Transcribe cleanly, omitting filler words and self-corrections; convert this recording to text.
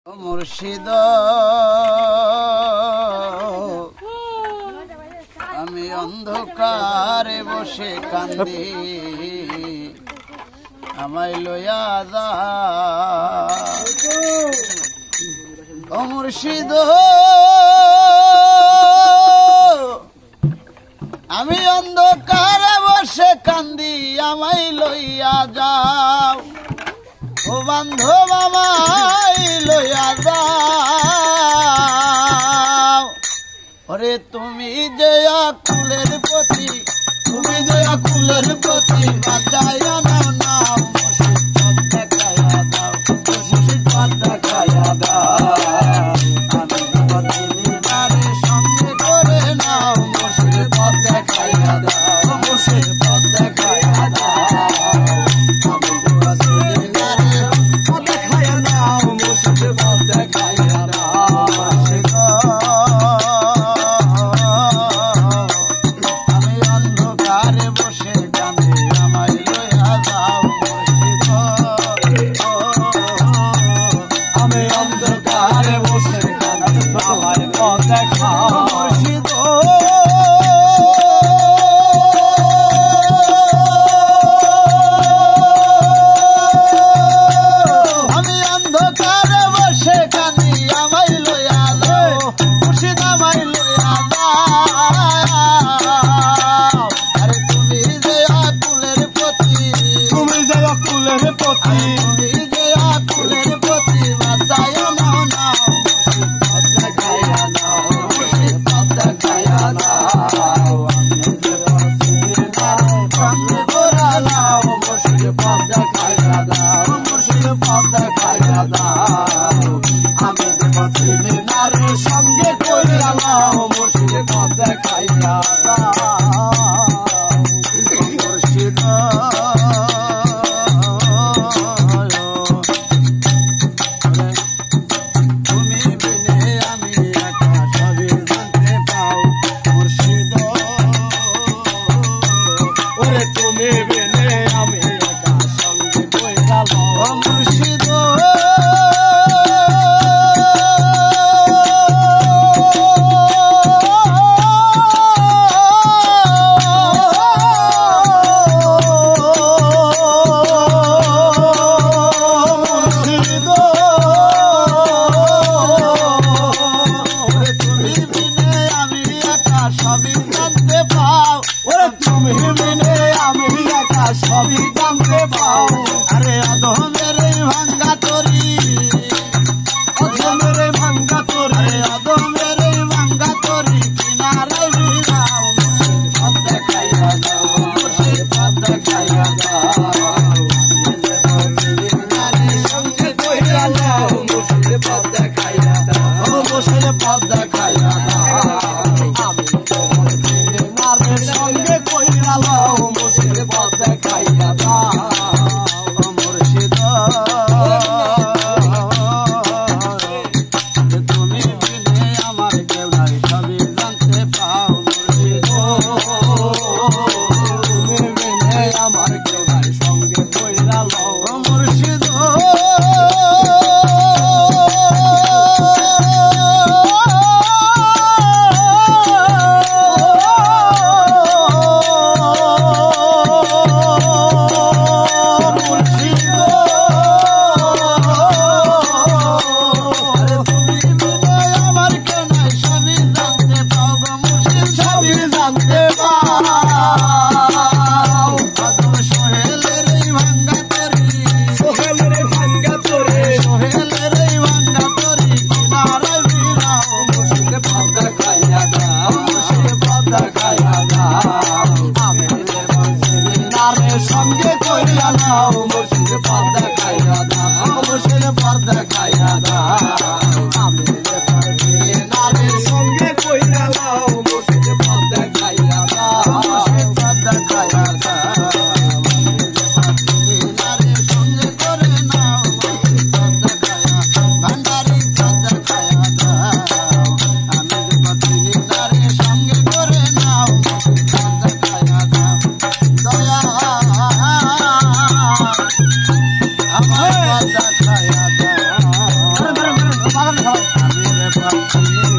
মুর্শিদ আমি অন্ধকারে বসে কান্দি, আমায় লইয়া যা ও মুর্শিদ। আমি অন্ধকারে বসে কান্দি, আমায় লইয়া যাও ও বান্ধব, আমায় লইয়া যাও। ওরে তুমি যে আকুলের প্রতি, তুমি যে আকুলের প্রতি বাঁচাইয়া নাও নাও, মুর্শিদ পথ দেখাইয়া দাও, মুর্শিদ পথ দেখাইয়া দাও। আমি বদিনীদারে সঙ্গে করে নাও, মুর্শিদ পথ দেখাইয়া দাও, মুর্শিদ পথ দেখাইয়া দাও। আমি বদিনীদারে পথ দেখাইয়া দাও, মুর্শিদ পথ দেখাইয়া দাও। আমি অন্ধকারে বসে কাঁদি, আমায় লইয়া যাও মুর্শিদ। আমি অন্ধকারে বসে কাঁদি, আমায় পথ দেখাও মুর্শিদ। আমি অন্ধকারে বসে কাঁদি, আমায় লইয়া যাও মুর্শিদ, আমায় লইয়া যাও। আরে তুমি যে আকুলের প্রতি, তুমি যে আকুলের প্রতি, তুমি যে আকুলের প্রতি বাঁচাইয়া নাও নাও, মুর্শিদ পথ দেখাইয়া দাও, মুর্শিদ পথ দেখাইয়া দাও। আমি যে বদিনীদারে সঙ্গে করে নাও, মুর্শিদ পথ দেখাইয়া দাও, মুর্শিদ পথ দেখাইয়া দাও। আমি যে বদিনীদারে সঙ্গে করে নাও, মুর্শিদ পথ দেখাইয়া দাও মুর্শিদ। তুমি বিনে আমি একা সবই জানতে পাও মুর্শিদ। ওরে তুমি বিনে আমি একা সঙ্গে কইরা লও মুর্শিদ। সবই জানতে পাও। আরে আদমের ভাঙ্গা তরি, আদমের ভাঙ্গা তরি, আদমের ভাঙ্গা তরি কিনারে বিরাও, মুর্শিদ পথ দেখাইয়া দাও, মুর্শিদ পথ দেখাইয়া দাও। বদিনীদারে সঙ্গে কইরা নাও, মুর্শিদ পথ দেখাইয়া দাও, মুর্শিদ পথ দেখাইয়া দাও। আমি বদিনীদারে সঙ্গে কইরা নাও, মুর্শিদ পথ দেখাইয়া দাও মুর্শিদ। তুমি বিনে আমার কেউ নাই, সবই জানতে পাও মুর্শিদ। তুমি বিনে আমার কেউ নাই, সঙ্গে কইরা লও মুর্শিদ। সঙ্গে কইরা নাও, মুর্শিদ পথ দেখাইয়া দাও, মুর্শিদ পথ দেখাইয়া দাও। আমি বদিনীদারে সঙ্গে কইরা নাও, মুর্শিদ পথ দেখাইয়া দাও, মুর্শিদ পথ দেখাইয়া দাও। বদিনীদারে সঙ্গে করে নাও, মুর্শিদ পথ দেখাইয়া ভান্ডারি পথ দেখাইয়া দাও। আমি বদিনীদারে সঙ্গে করে নাও, মুর্শিদ পথ দেখাইয়া দাও। দয়া আমার পথ দেখাইয়া দাও। আমি রে পাখি